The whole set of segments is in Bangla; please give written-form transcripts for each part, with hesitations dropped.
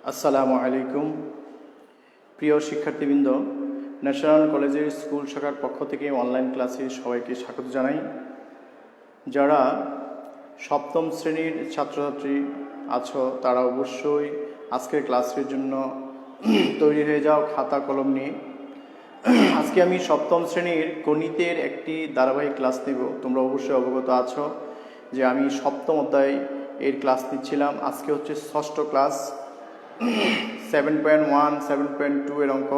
আসসালামু আলাইকুম। প্রিয় শিক্ষার্থীবৃন্দ, ন্যাশনাল কলেজের স্কুল শাখার পক্ষ থেকে অনলাইন ক্লাসে সবাইকে স্বাগত জানাই। যারা সপ্তম শ্রেণীর ছাত্রছাত্রী আছো তারা অবশ্যই আজকের ক্লাসের জন্য তৈরি হয়ে যাও খাতা কলম নিয়ে। আজকে আমি সপ্তম শ্রেণীর গণিতের একটি ধারাবাহিক ক্লাস নেব। তোমরা অবশ্যই অবগত আছো যে আমি সপ্তম অধ্যায় এর ক্লাস নিচ্ছিলাম। আজকে হচ্ছে ষষ্ঠ ক্লাস, 7.1 7.2 এর অঙ্ক।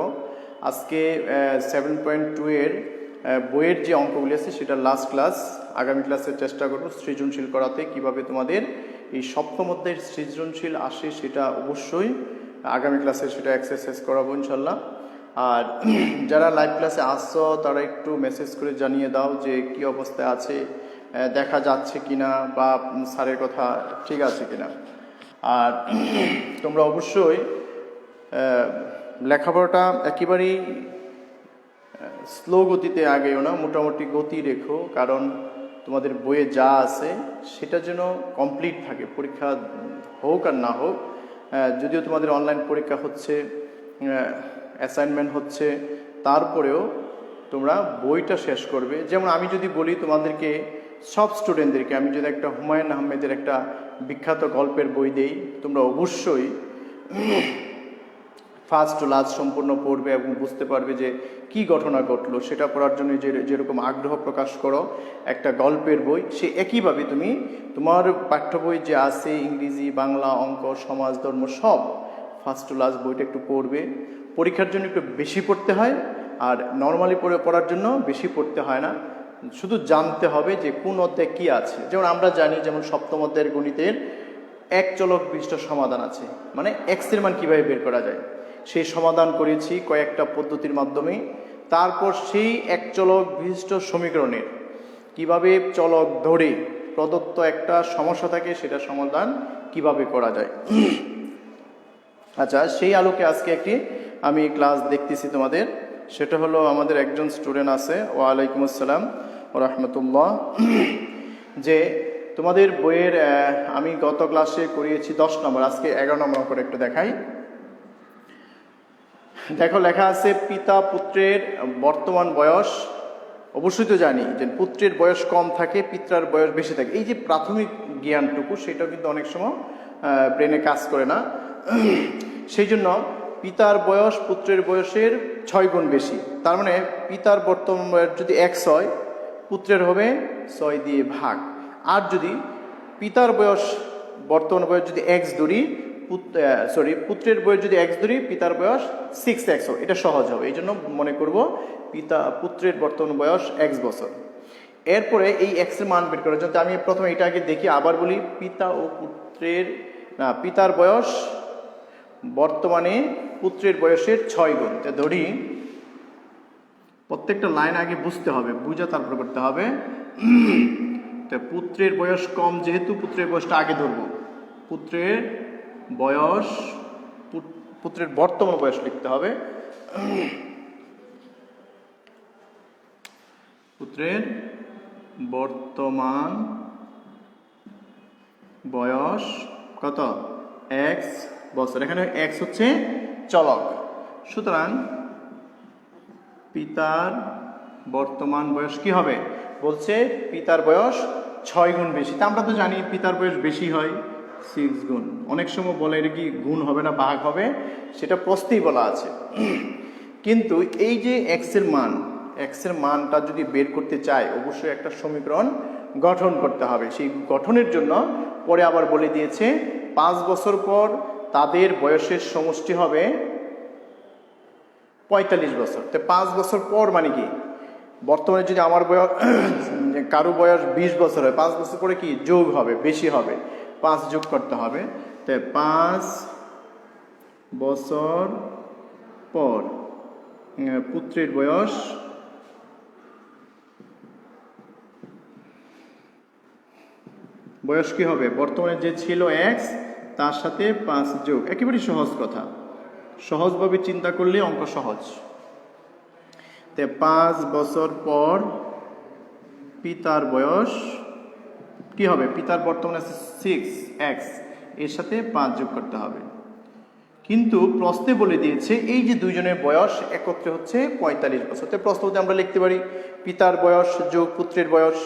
আজকে 7.2 এর বইয়ের যে অঙ্কগুলি আছে সেটা লাস্ট ক্লাস। আগামী ক্লাসে চেষ্টা করব সৃজনশীল করাতে, কিভাবে তোমাদের এই সপ্তম অধ্যায়ের সৃজনশীল আসে সেটা অবশ্যই আগামী ক্লাসে সেটা এক্সারসাইজ করাবো ইনশাল্লাহ। আর যারা লাইভ ক্লাসে আসছো তারা একটু মেসেজ করে জানিয়ে দাও যে কি অবস্থায় আছে, দেখা যাচ্ছে কিনা বা স্যারের কথা ঠিক আছে কিনা। আর তোমরা অবশ্যই লেখাপড়াটা একেবারেই স্লো গতিতে আগেও না, মোটামুটি গতি রেখো, কারণ তোমাদের বইয়ে যা আছে সেটা যেন কমপ্লিট থাকে, পরীক্ষা হোক আর না হোক। যদিও তোমাদের অনলাইন পরীক্ষা হচ্ছে, অ্যাসাইনমেন্ট হচ্ছে, তারপরেও তোমরা বইটা শেষ করবে। যেমন আমি যদি বলি তোমাদেরকে, সব স্টুডেন্টদেরকে আমি যদি একটা হুমায়ুন আহমেদের একটা বিখ্যাত গল্পের বই দেই, তোমরা অবশ্যই ফার্স্ট টু লাস্ট সম্পূর্ণ পড়বে এবং বুঝতে পারবে যে কি ঘটনা ঘটলো। সেটা পড়ার জন্য যেরকম আগ্রহ প্রকাশ করো একটা গল্পের বই, সে একইভাবে তুমি তোমার পাঠ্য বই যে আছে ইংরেজি, বাংলা, অঙ্ক, সমাজ, ধর্ম সব ফার্স্ট টু লাস্ট বইটা একটু পড়বে। পরীক্ষার জন্য একটু বেশি পড়তে হয়, আর নর্মালি পড়ার জন্য বেশি পড়তে হয় না। শুধু জানতে হবে যে কোন অধ্যায়ে কী আছে। যেমন আমরা জানি, যেমন সপ্তম অধ্যায়ের গণিতের এক চলক বিশিষ্ট সমাধান আছে, মানে এক্সের মান কীভাবে বের করা যায় সেই সমাধান করেছি কয়েকটা পদ্ধতির মাধ্যমে। তারপর সেই এক চলক বিশিষ্ট সমীকরণের কিভাবে চলক ধরে প্রদত্ত একটা সমস্যা থাকে সেটা সমাধান কিভাবে করা যায়। আচ্ছা, সেই আলোকে আজকে একটি আমি ক্লাস দেখতেছি তোমাদের। সেটা হলো, আমাদের একজন স্টুডেন্ট আছে, ওয়ালাইকুম আসসালাম ওয়া রাহমাতুল্লাহ, যে তোমাদের বইয়ের আমি গত ক্লাসে করিয়েছি 10 নম্বর, আজকে 11 নম্বর করে একটু দেখাই। দেখো, লেখা আছে পিতা পুত্রের বর্তমান বয়স। অবশ্যই তো জানি যে পুত্রের বয়স কম থাকে, পিতার বয়স বেশি থাকে। এই যে প্রাথমিক জ্ঞানটুকু, সেটাও কিন্তু অনেক সময় ব্রেনে কাজ করে না। সেই জন্য পিতার বয়স পুত্রের বয়সের 6 গুণ বেশি। তার মানে পিতার বর্তমান বয়স যদি 1 হয়, পুত্রের হবে 6 দিয়ে ভাগ। আর যদি পিতার বয়স বর্তমান বয়স যদি x ধরি, পুত্রের বয়স যদি x ধরি, পিতার বয়স 6x, এটা সহজ হবে। এই জন্য মনে করব পুত্রের বর্তমান বয়স x বছর। এরপরে এই x এর মান বের করার জন্য আমি প্রথমে এটা আগে দেখি, আবার বলি। পিতার বয়স বর্তমানে পুত্রের বয়সের 6 গুণ। ধরি, প্রত্যেকটা লাইন আগে বুঝতে হবে, বুঝা তারপর করতে হবে। পুত্রের বয়স কম, যেহেতু পুত্রের বয়সটা আগে ধরবো। পুত্রের বর্তমান বয়স লিখতে হবে। পুত্রের বর্তমান বয়স কত? x বছর। এখানে x হচ্ছে চলক, সুতরাং পিতার বর্তমান বয়স কি হবে? বলছে পিতার বয়স 6 গুণ বেশি। তা আমরা তো জানি পিতার বয়স বেশি হয় 6 গুণ। অনেক সময় বলে এটা কি গুণ হবে না ভাগ হবে, সেটা প্রশ্নেই বলা আছে। কিন্তু এই যে x এর মানটা যদি বের করতে চাই, অবশ্যই একটা সমীকরণ গঠন করতে হবে। সেই গঠনের জন্য পরে আবার বলে দিয়েছে 5 বছর পর তাদের বয়সের সমষ্টি হবে 45 বছর। তো 5 বছর পর মানে কি? বর্তমানে যদি আমার বয়স, কারো বয়স 20 বছর হয়, 5 বছর পরে কি যোগ হবে, বেশি হবে, 5 যোগ করতে হবে। তাই 5 বছর পর পুত্রের বয়স কি হবে? বর্তমানে যে ছিল x, তার সাথে 5 যোগ। একেবারে সহজ কথা, সহজভাবে চিন্তা করলে অঙ্ক সহজ। 5 বছর পর পিতার বয়স কি হবে? পিতার বর্তমানে আছে 6x, এর সাথে 5 যোগ করতে হবে। কিন্তু প্রশ্নে বলে দিয়েছে এই যে দুইজনের বয়স একত্রে হচ্ছে ৪৫ বছর। তো প্রশ্ন মধ্যে আমরা লিখতে পারি পিতার বয়স যোগ পুত্রের বয়স,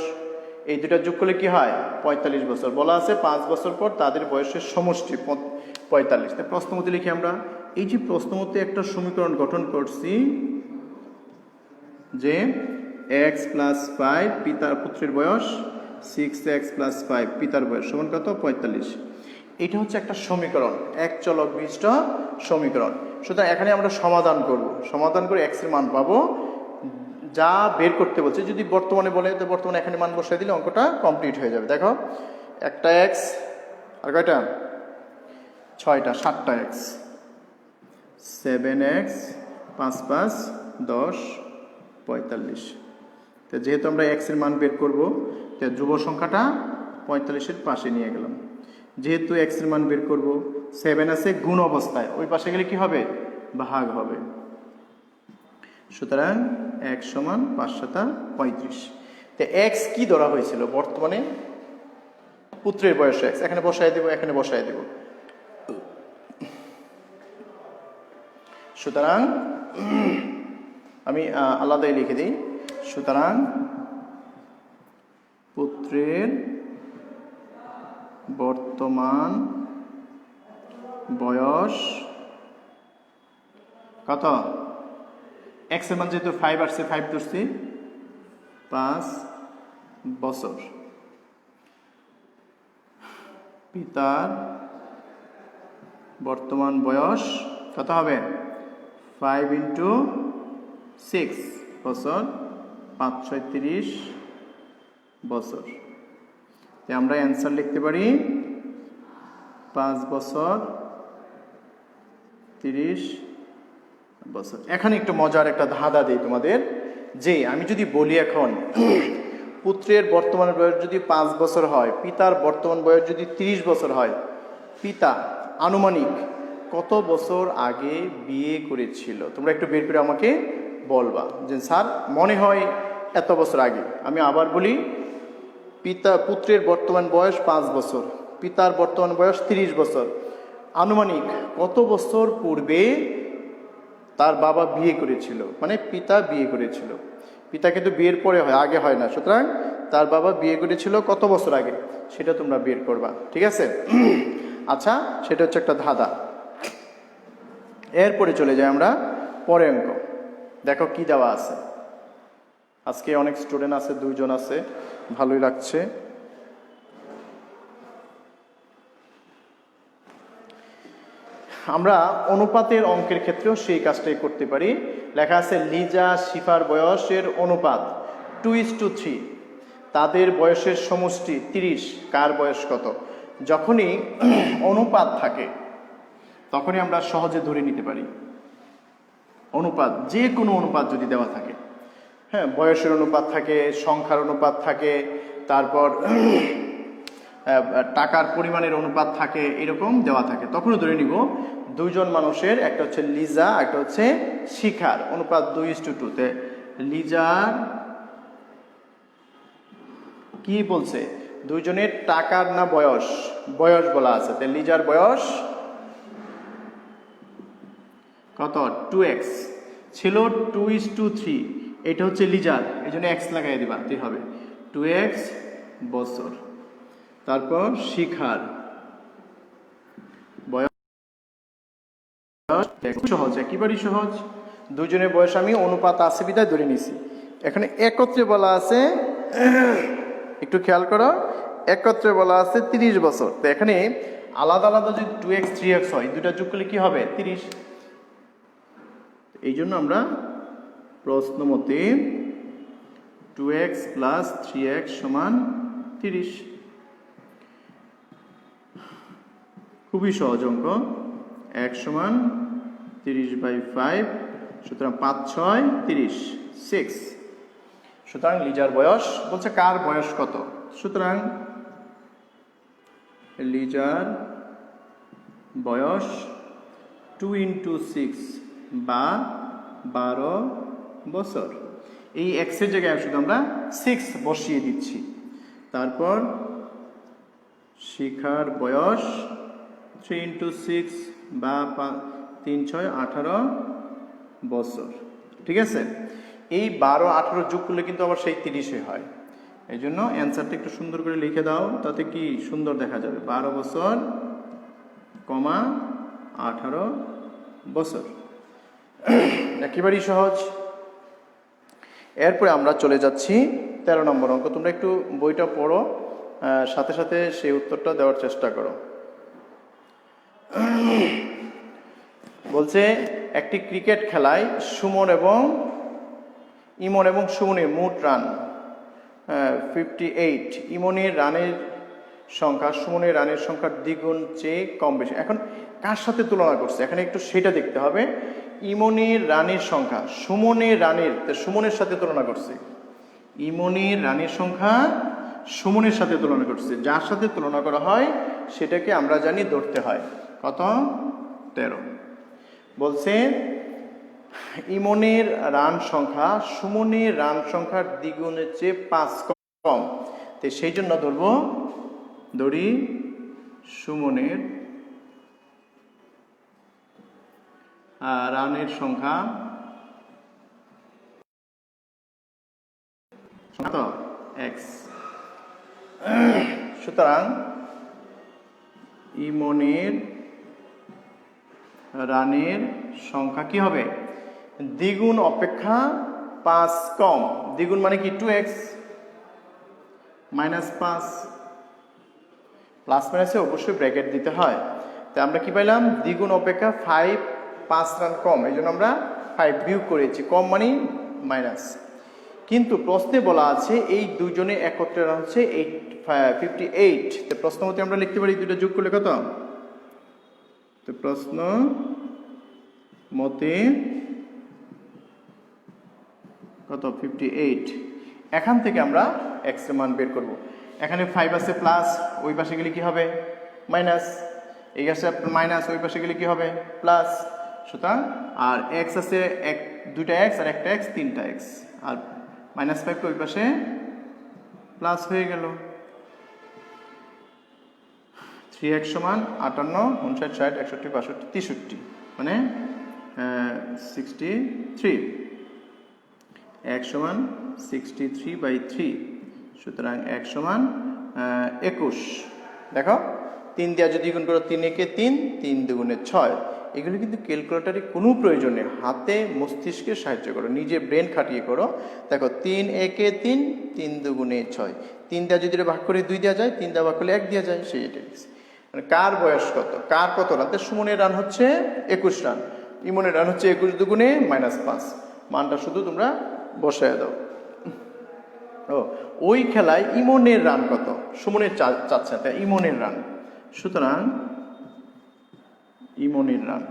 এই দুটা যোগ করলে কি হয় ৪৫ বছর। বলা আছে ৫ বছর পর তাদের বয়সের সমষ্টি ৪৫। তাই প্রশ্ন মধ্যে লিখি আমরা এই যে প্রশ্ন মধ্যে একটা সমীকরণ গঠন করছি যে x + 5 পিতার পুত্রের বয়স 6x + 5 পিতার বয়স সমান কত ৪৫। এটা হচ্ছে একটা সমীকরণ, এক চলক বিশিষ্ট সমীকরণ। সুতরাং এখানে আমরা সমাধান করব, সমাধান করে x এর মান পাবো যা বের করতে বলছে। যদি বর্তমানে বলে তো বর্তমানে এখানে মান বসাই দিলে অঙ্কটা কমপ্লিট হয়ে যাবে। দেখো একটা x আর কয়টা 6টা 7টা x 7x 5 5 10 45। তো যেহেতু আমরা x এর মান বের করব তো ধ্রুব সংখ্যাটা 45-এর পাশে নিয়ে গেলাম। যেহেতু x এর মান বের করব 7 আছে গুণ অবস্থায়, ওই পাশে গেলে কি হবে ভাগ হবে। সুতরাং x সমান 5 × 35। তো x কি ধরা হয়েছিল বর্তমানে পুত্রের বয়স x, এখানে বসায় দেব এখানে বসায় দেব। সুতরাং আমি আলাদাই লিখে দিই। সুতরাং পুত্রের বর্তমান বয়স কত, x এর মান যেহেতু 5 আসছে 5 ধরছি 5 বছর। পিতার বর্তমান বয়স কত হবে 5 × 6 বছর 5 × 6 = 30 বছর। আমরা অ্যান্সার লিখতে পারি 5 বছর 30 বছর। এখানে একটু মজার একটা ধাঁধা দিই তোমাদের, যে আমি যদি বলি এখন পুত্রের বর্তমান বয়স যদি 5 বছর হয়, পিতার বর্তমান বয়স যদি 30 বছর হয়, পিতা আনুমানিক কত বছর আগে বিয়ে করেছিল? তোমরা একটু বের করে আমাকে বলবা যে স্যার মনে হয় এত বছর আগে। আমি আবার বলি পুত্রের বর্তমান বয়স 5 বছর, পিতার বর্তমান বয়স 30 বছর, আনুমানিক কত বছর পূর্বে তার বাবা বিয়ে করেছিল, মানে পিতা বিয়ে করেছিল। পিতা কিন্তু বিয়ের পরে হয়, আগে হয় না। সুতরাং তার বাবা বিয়ে করেছিল কত বছর আগে সেটা তোমরা বের করবা, ঠিক আছে? আচ্ছা, সেটা হচ্ছে একটা ধাঁধা। এরপরে চলে যাই আমরা পরের অঙ্ক। দেখো কি দেওয়া আছে। আজকে অনেক স্টুডেন্ট আছে, 2 জন আছে, ভালোই লাগছে। আমরা অনুপাতের অঙ্কের ক্ষেত্রেও সেই কাজটাই করতে পারি। লেখা আছে লিজা শিফার বয়সের অনুপাত 2:3, তাদের বয়সের সমষ্টি 30, কার বয়স কত? যখনই অনুপাত থাকে তখনই আমরা সহজে ধরে নিতে পারি। অনুপাত, যে কোনো অনুপাত যদি দেওয়া থাকে, হ্যাঁ, বয়সের অনুপাত থাকে, সংখ্যার অনুপাত থাকে, তারপর টাকার পরিমাণের অনুপাত থাকে, এরকম দেওয়া থাকে, তখনও ধরে নিব 2 জন মানুষের, একটা হচ্ছে লিজা একটা হচ্ছে শিখার, অনুপাত 2:2 তে লিজার কি বলছে 2 জনের টাকার না বয়স, বয়স বলা আছে। তে লিজার বয়স কত 2x ছিল 2:3, এটা হচ্ছে লিজার, এই জন্য x লাগাই দিবা হবে 2x বছর। তারপর শিখার বয়স সহজ, একেবারেই সহজ। 2 জনের বয়স আমি অনুপাত আছে বিধায় ধরে নিছি। এখানে একত্রে বলা আছে, একটু খেয়াল করো, একত্রে বলা আছে 30 বছর। তো এখানে আলাদা আলাদা যদি 2x 3x হয়, দুটা যোগ করলে কি হবে 30। এই জন্য আমরা প্রশ্ন মতে 2x + 3x = 30। খুবই সহজ অঙ্ক। x = 30/5, সুতরাং 5 6 30 6। সুতরাং লিজার বয়স বলছে কার বয়স কত, সুতরাং লিজার বয়স 2 × 6 বা 12 বছর। এই x এর জায়গায় শুধু আমরা 6 বসিয়ে দিচ্ছি। তারপর শিখার বয়স 3 × 6 বা 3 × 6 18 বছর। ঠিক আছে, এই 12 18 যোগ করলে কিন্তু আবার সেই 30 হয়। এই জন্য অ্যান্সারটা একটু সুন্দর করে লিখে দাও, তাতে কি সুন্দর দেখা যাবে। 12 বছর, 18 বছর। একেবারেই সহজ। এরপরে আমরা চলে যাচ্ছি 13 নম্বর অঙ্ক। তোমরা একটু বইটা পড়ো, সাথে সাথে সেই উত্তরটা দেওয়ার চেষ্টা করো। বলছে একটি ক্রিকেট খেলায় ইমন এবং সুমনের মোট রান 58। ইমনের রানের সংখ্যা সুমনের রানের সংখ্যার দ্বিগুণ চেয়ে কম বেশি। এখন কার সাথে তুলনা করছে এখানে একটু সেটা দেখতে হবে। ইমনের রানের সংখ্যা সুমনের সাথে তুলনা করছে। ইমনের রানের সংখ্যা সুমনের সাথে তুলনা করছে। যার সাথে তুলনা করা হয় সেটাকে আমরা জানি ধরতে হয়। কত? 13। বলছে ইমনের রান সংখ্যা সুমনের রান সংখ্যার দ্বিগুণের চেয়ে 5 কম। তো সেই জন্য ধরি সুমনের রানের সংখ্যা x। সুতরাং ইমনের রানের সংখ্যা কি হবে? দ্বিগুণ অপেক্ষা 5 কম। দ্বিগুণ মানে কি? 2x -5। প্লাস মাইনাসে অবশ্যই ব্র্যাকেট দিতে হয়। তাই আমরা কি পাইলাম? দ্বিগুণ অপেক্ষা 5 রান কম। এই জন্য আমরা 5 বিয়োগ করেছি। কম মানে মাইনাস। কিন্তু প্রশ্নে বলা আছে এই দুজনে একত্রে রান হচ্ছে 58। তো প্রশ্ন মতে আমরা লিখতে পারি দুটো যোগ করলে কত? তো প্রশ্ন মতে কত? 58। এখান থেকে আমরা x এর মান বের করব। এখানে 5 আছে প্লাস, ওই পাশে গেলে কি হবে? মাইনাস। এই আছে মাইনাস, ওই পাশে গেলে কি হবে? প্লাস। সুতরাং আর x আছে দুইটা x আর একটা x, 3টা x। আর -5 ওই পাশে প্লাস হয়ে গেল। 3x = 58, 59, 60, 61, 62, 63, মানে 63। x = 63/3। সুতরাং x = 21। দেখো 3 দিয়ে যদি গুণ করো 3 একে 3, 3 দুগুণে 6। এগুলো কিন্তু ক্যালকুলেটরে কোনো প্রয়োজন নেই, হাতে মস্তিষ্কে সাহায্য করো, নিজে ব্রেন খাটিয়ে করো। দেখো 3 একে 3, 3 দুগুণে 6। 3 দিয়ে যদি ভাগ করে 2 দেওয়া যায়, 3 দিয়ে ভাগ করলে 1 দেওয়া যায়। সেইটাই মানে কার বয়স কত, কার কত রান। সুমনের রান হচ্ছে 21 রান, ইমনের রান হচ্ছে 21 দুগুণে -5। মানটা শুধু তোমরা বসায় দাও। ওই খেলায় ইমনের রান কত? সুমনের চাচ্ছে তাই ইমনের রান। সুতরাং ইমনের রান,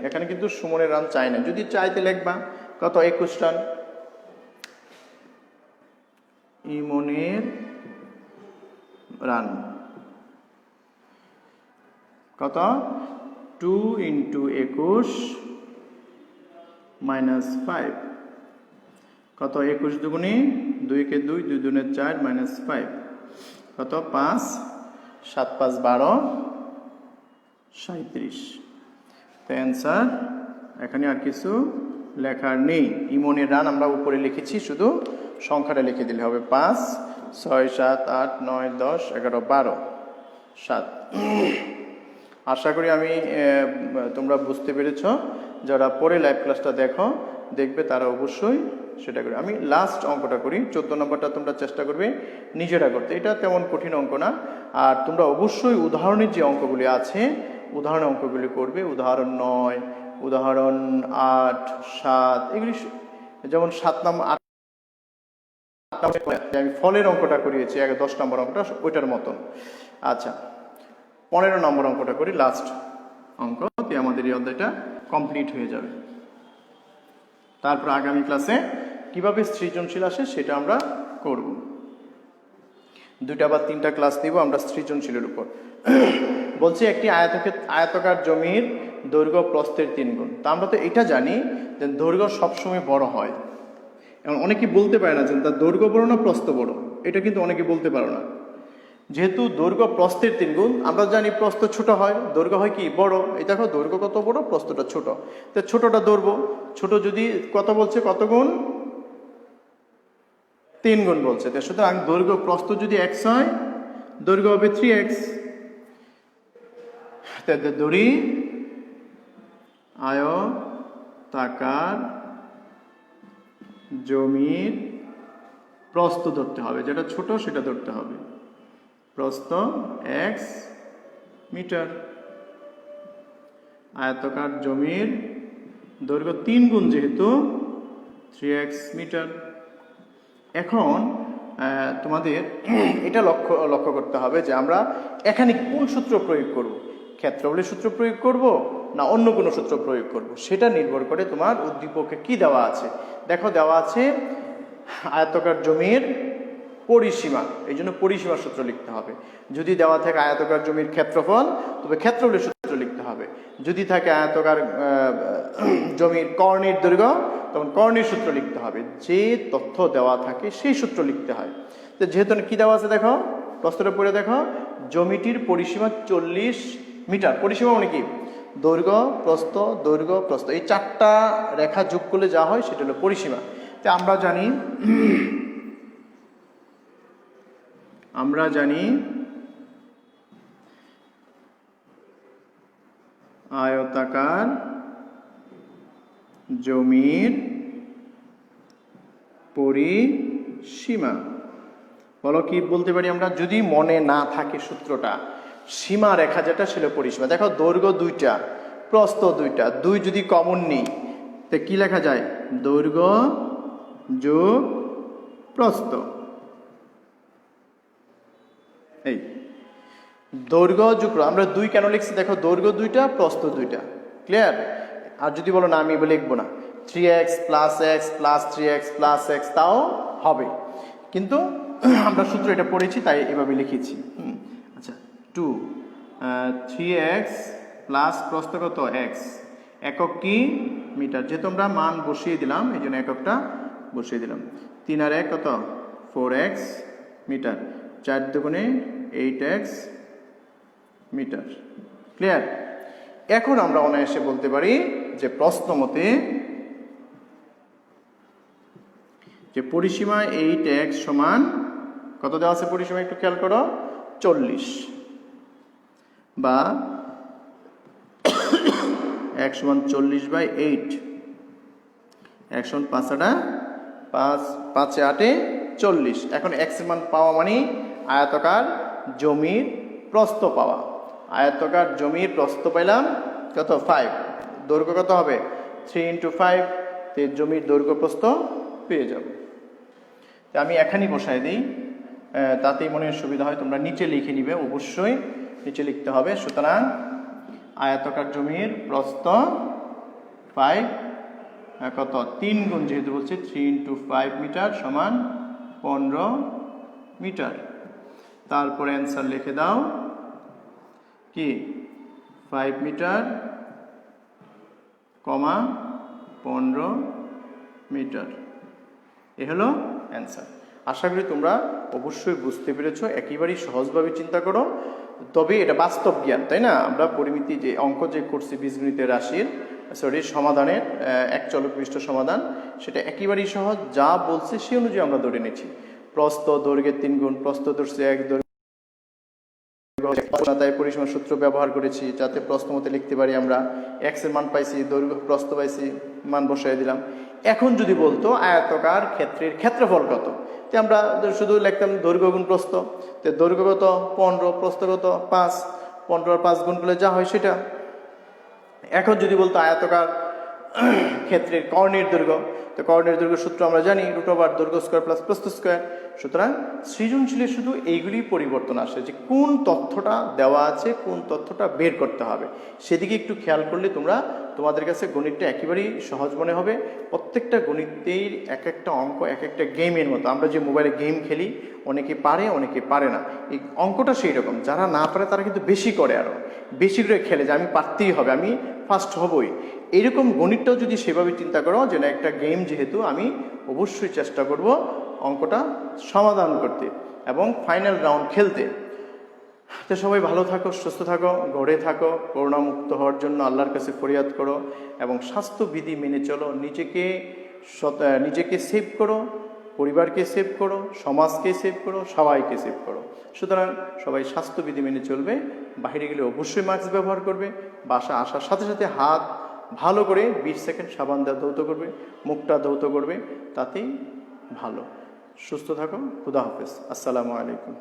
এখানে কিন্তু সুমনের রান চাই না। যদি চাইতে লিখবা কত? 21 রান। ইমনের রান কত? 2 × 21 - 5। কত? 21 দুগুণে 2 কে 2, 2 দুগুণে 4, -5। কত? 5, 7 5 12, 37। তো অ্যান্সার এখানে আর কিছু লেখার নেই। ইমনের রান আমরা উপরে লিখেছি, শুধু সংখ্যাটা লিখে দিলে হবে। 5 6 7 8 9 10 11 12 7। আশা করি তোমরা বুঝতে পেরেছ। যারা পরে লাইভ ক্লাসটা দেখবে তারা অবশ্যই সেটা করে। আমি লাস্ট অঙ্কটা করি, 14 নম্বরটা তোমরা চেষ্টা করবে নিজেরা করতে। এটা তেমন কঠিন অঙ্ক না। আর তোমরা অবশ্যই উদাহরণের যে অঙ্কগুলি আছে উদাহরণ অঙ্কগুলি করবে। উদাহরণ 9, উদাহরণ 8, 7, এগুলি যেমন 7 নম্বর 8 আমি ফলের অঙ্কটা করিয়েছি, 10 নম্বর অঙ্কটা ওইটার মতন। আচ্ছা 15 নম্বর অঙ্কটা করি, লাস্ট অঙ্ক, আমাদের এই অধ্যায়টা কমপ্লিট হয়ে যাবে। তারপর আগামী ক্লাসে কিভাবে সৃজনশীল আসে সেটা আমরা করব। 2টা বা 3টা ক্লাস দিব আমরা সৃজনশীলের উপর। বলছি একটি আয়তাকার জমির দৈর্ঘ্য প্রস্থের 3 গুণ। তা আমরা তো এটা জানি যে দৈর্ঘ্য সবসময় বড় হয়। এবং অনেকে বলতে পারে না যে তার দৈর্ঘ্য বড় না প্রস্থ বড়, এটা কিন্তু অনেকে বলতে পারো না। যেহেতু দৈর্ঘ্য প্রস্থের 3 গুণ, আমরা জানি প্রস্থ ছোট হয়, দৈর্ঘ্য হয় কি বড়। এই দেখো দৈর্ঘ্য কত বড়, প্রস্থটা ছোট, তো ছোটটা ধরবো। ছোট যদি কত বলছে, কত গুণ, 3 গুণ বলছে। তো সুতরাং দৈর্ঘ্য প্রস্থ যদি x হয়, দৈর্ঘ্য হবে 3x। ধরি আয়তাকার জমির প্রস্থ ধরতে হবে, যেটা ছোট সেটা ধরতে হবে। প্রস্থ x মিটার, আয়তাকার জমির দৈর্ঘ্য 3 গুণ যেহেতু 3x মিটার। এখন তোমাদের এটা লক্ষ্য করতে হবে যে আমরা এখানে কোন সূত্র প্রয়োগ করব, ক্ষেত্রফলের সূত্র প্রয়োগ করব না অন্য কোনো সূত্র প্রয়োগ করব, সেটা নির্ভর করে তোমার উদ্দীপকে কি দেওয়া আছে। দেখো দেওয়া আছে আয়তাকার জমির পরিসীমা, এই জন্য পরিসীমার সূত্র লিখতে হবে। যদি দেওয়া থাকে আয়তাকার জমির ক্ষেত্রফল, তবে ক্ষেত্রফলের সূত্র লিখতে হবে। যদি থাকে আয়তাকার জমির কর্ণের দৈর্ঘ্য, তখন কর্ণের সূত্র লিখতে হবে। যে তথ্য দেওয়া থাকে সেই সূত্র লিখতে হয়। তো যেহেতু কি দেওয়া আছে দেখো, প্রশ্নটা পড়ে দেখো, জমিটির পরিসীমা 40 মিটার। পরিসীমা মানে কি, দৈর্ঘ্য প্রস্থ, দৈর্ঘ্য প্রস্থ, এই 4টা রেখা যোগ করলে যা হয় সেটা হলো পরিসীমা। তো আমরা জানি আয়তাকার জমির পরিসীমা, বলো কি বলতে পারি আমরা, যদি মনে না থাকে সূত্রটা, সীমা রেখা যেটা ছিল পরিসীমা। দেখো দৈর্ঘ্য 2টা, প্রস্থ 2টা, 2 যদি কমন নিই তো কি লেখা যায়, দৈর্ঘ্য যোগ প্রস্থ। এই দৈর্ঘ্য যোগ, আমরা 2 কেন লিখছি দেখো, দৈর্ঘ্য 2টা, প্রস্থ 2টা, ক্লিয়ার। আর যদি বলো না আমি লিখবো না, 3x plus x plus 3x plus x, তাও হবে, কিন্তু আমরা সূত্র এটা পড়েছি তাই এভাবে লিখেছি। আচ্ছা 3x প্লাস প্রস্থ কত x, একক কি মিটার, যেহেতু আমরা মান বসিয়ে দিলাম এই জন্য এককটা বসিয়ে দিলাম। 3 আর 1 কত, 4x মিটার, 4 দুগুণে 8x মিটার, ক্লিয়ার। এখন আমরা অনায়াসে বলতে পারি যে প্রশ্ন মতে যে পরিসীমা 8x সমান কত দেওয়া আছে, পরিসীমা একটু খেয়াল করো, 40, বা x সমান 40/8, x সমান 5 8 40। এখন x এর মান পাওয়া মানে আয়তাকার জমির প্রস্থ পাওয়া। আয়তাকার জমির প্রস্থ পাইলাম কত, 5, দৈর্ঘ্য কত হবে 3 × 5, জমির দৈর্ঘ্য প্রস্থ পেয়ে যাব। তো আমি এখানেই বসাই দিই, তাতেই মনে সুবিধা হয়। তোমরা নিচে লিখে নিবে, অবশ্যই নিচে লিখতে হবে। সুতরাং আয়তাকার জমির প্রস্থ 5, কত 3 গুণ, যেহেতু বলছে 3 × 5 মিটার সমান 15 মিটার। তারপরে অ্যান্সার লিখে দাও কি 5 মিটার, 15 মিটার, এ হলো অ্যান্সার। আশা করি তোমরা অবশ্যই বুঝতে পেরেছো, একেবারেই সহজভাবে চিন্তা করো। তবে এটা বাস্তব জ্ঞান, তাই না? আমরা পরিমিতি যে অঙ্ক যে করছি বীজগণিতের রাশির সমাধানের এক চলক পৃষ্ঠ সমাধান, সেটা একেবারেই সহজ। যা বলছে সে অনুযায়ী আমরা ধরে নিচ্ছি। প্রস্থ দৈর্ঘ্যের 3 গুণ, প্রস্থ ধরছে 1, তাই পরিসীমার সূত্র ব্যবহার করেছি যাতে প্রস্থ মতে লিখতে পারি। আমরা x এর মান পাইছি, দৈর্ঘ্য প্রস্থ পাইছি, মান বসাই দিলাম। এখন যদি বলতো আয়তাকার ক্ষেত্রের ক্ষেত্রফল কত, তো আমরা শুধু লিখতাম দৈর্ঘ্য গুণ প্রস্থ। তো দৈর্ঘ্য কত 15, প্রস্থ কত 5, 15 আর 5 গুণ করলে যা হয় সেটা। এখন যদি বলতো আয়তাকার ক্ষেত্রের কর্ণের দৈর্ঘ্য, তো কর্ণের দৈর্ঘ্য সূত্র আমরা জানি, √ দৈর্ঘ্য স্কয়ার প্লাস প্রস্থ স্কয়ার। সুতরাং সৃজনশীলে শুধু এইগুলি পরিবর্তন আসে, যে কোন তথ্যটা দেওয়া আছে, কোন তথ্যটা বের করতে হবে, সেদিকে একটু খেয়াল করলে তোমাদের কাছে গণিতটা একেবারেই সহজ মনে হবে। প্রত্যেকটা গণিতের এক একটা অঙ্ক এক একটা গেমের মতো। আমরা যে মোবাইলে গেম খেলি, অনেকে পারে অনেকে পারে না, এই অঙ্কটা সেই রকম। যারা না পারে তারা কিন্তু বেশি করে, আরও বেশি করে খেলে যে আমি পারতেই হবে, আমি ফার্স্ট হবই। এইরকম গণিতটাও যদি সেভাবে চিন্তা করো যে না একটা গেম, যেহেতু আমি অবশ্যই চেষ্টা করব অঙ্কটা সমাধান করতে এবং ফাইনাল রাউন্ড খেলতে। তো সবাই ভালো থাকো, সুস্থ থাকো, ঘরে থাকো, করোনামুক্ত হওয়ার জন্য আল্লাহর কাছে ফরিয়াদ করো এবং স্বাস্থ্যবিধি মেনে চলো। নিজেকে সেভ করো, পরিবারকে সেভ করো, সমাজকে সেভ করো, সবাইকে সেভ করো। সুতরাং সবাই স্বাস্থ্যবিধি মেনে চলবে। বাইরে গেলে অবশ্যই মাস্ক ব্যবহার করবে। বাসা আসার সাথে সাথে হাত ভালো করে 20 সেকেন্ড সাবান দিয়ে ধৌত করবে, মুখটা ধৌত করবে, তাতেই ভালো। সুস্থ থাকো। খুদা হাফেজ। আসসালামু আলাইকুম।